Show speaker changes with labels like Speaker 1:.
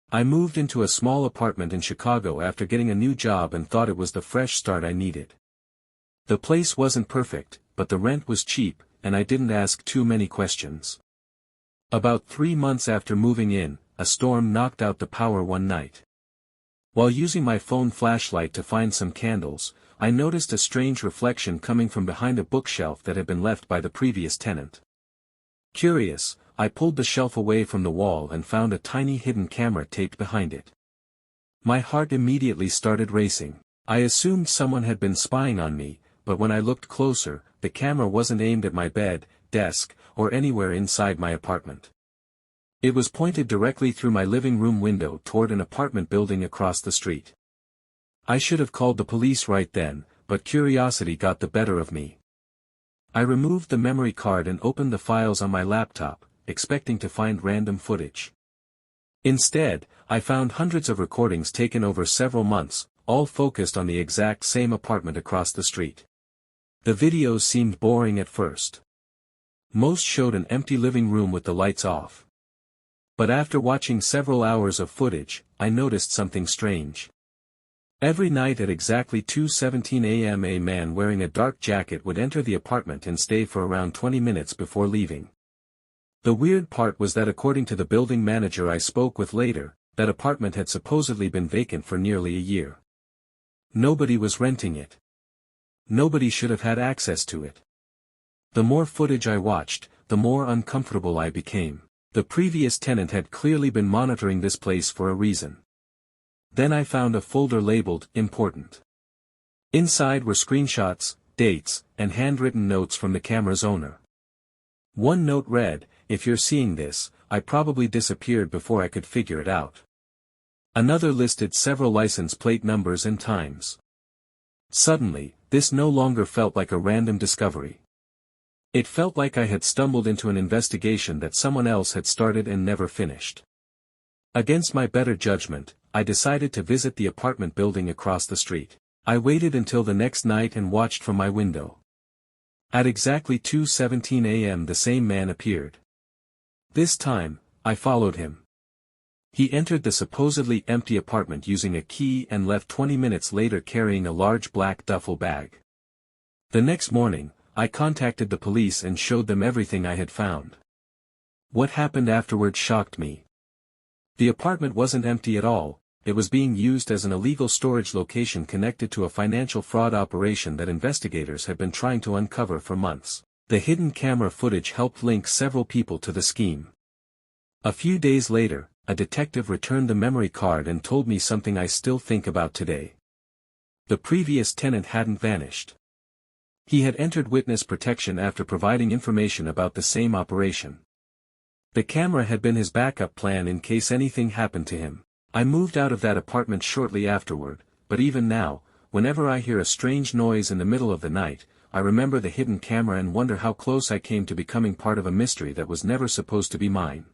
Speaker 1: I moved into a small apartment in Chicago after getting a new job and thought it was the fresh start I needed. The place wasn't perfect, but the rent was cheap, and I didn't ask too many questions. About 3 months after moving in, a storm knocked out the power one night. While using my phone flashlight to find some candles, I noticed a strange reflection coming from behind a bookshelf that had been left by the previous tenant. Curious, I pulled the shelf away from the wall and found a tiny hidden camera taped behind it. My heart immediately started racing. I assumed someone had been spying on me, but when I looked closer, the camera wasn't aimed at my bed, desk, or anywhere inside my apartment. It was pointed directly through my living room window toward an apartment building across the street. I should have called the police right then, but curiosity got the better of me. I removed the memory card and opened the files on my laptop, expecting to find random footage. Instead, I found hundreds of recordings taken over several months, all focused on the exact same apartment across the street. The videos seemed boring at first. Most showed an empty living room with the lights off. But after watching several hours of footage, I noticed something strange. Every night at exactly 2:17 a.m. a man wearing a dark jacket would enter the apartment and stay for around 20 minutes before leaving. The weird part was that according to the building manager I spoke with later, that apartment had supposedly been vacant for nearly a year. Nobody was renting it. Nobody should have had access to it. The more footage I watched, the more uncomfortable I became. The previous tenant had clearly been monitoring this place for a reason. Then I found a folder labeled "Important." Inside were screenshots, dates, and handwritten notes from the camera's owner. One note read, "If you're seeing this, I probably disappeared before I could figure it out." Another listed several license plate numbers and times. Suddenly, this no longer felt like a random discovery. It felt like I had stumbled into an investigation that someone else had started and never finished. Against my better judgment, I decided to visit the apartment building across the street. I waited until the next night and watched from my window. At exactly 2:17 a.m. the same man appeared. This time, I followed him. He entered the supposedly empty apartment using a key and left 20 minutes later carrying a large black duffel bag. The next morning, I contacted the police and showed them everything I had found. What happened afterward shocked me. The apartment wasn't empty at all, it was being used as an illegal storage location connected to a financial fraud operation that investigators had been trying to uncover for months. The hidden camera footage helped link several people to the scheme. A few days later, a detective returned the memory card and told me something I still think about today. The previous tenant hadn't vanished. He had entered witness protection after providing information about the same operation. The camera had been his backup plan in case anything happened to him. I moved out of that apartment shortly afterward, but even now, whenever I hear a strange noise in the middle of the night, I remember the hidden camera and wonder how close I came to becoming part of a mystery that was never supposed to be mine.